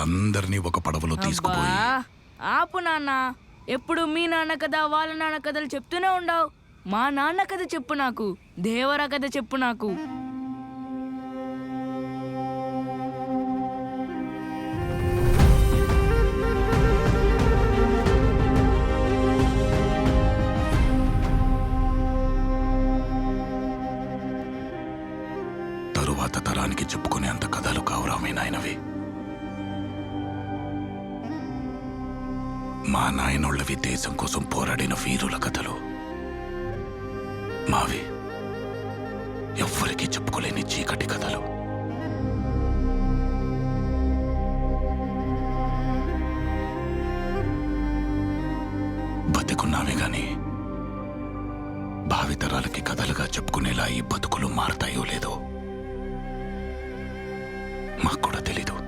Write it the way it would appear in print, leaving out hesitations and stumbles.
వాళ్ళందరినీ ఒక పడవలో తీసుకుపోయి ఆపు నాన్న. ఎప్పుడు మీ నాన్న కథ వాళ్ళ నాన్న కథలు చెప్తూనే ఉండవు. మా నాన్న కథ చెప్పు నాకు, దేవరా కథ చెప్పు నాకు. తరువాత తరానికి చెప్పుకునే అంత కథలు కావురా మీ నాయనవి. మా నాయనోళ్ళవి దేశం కోసం పోరాడిన వీరుల కథలు. మావి ఎవ్వరికీ చెప్పుకోలేని చీకటి కథలు. బతికున్నామే గాని భావితరాలకి కథలుగా చెప్పుకునేలా ఈ బతుకులు మారతాయో లేదో మాకు కూడా తెలీదు.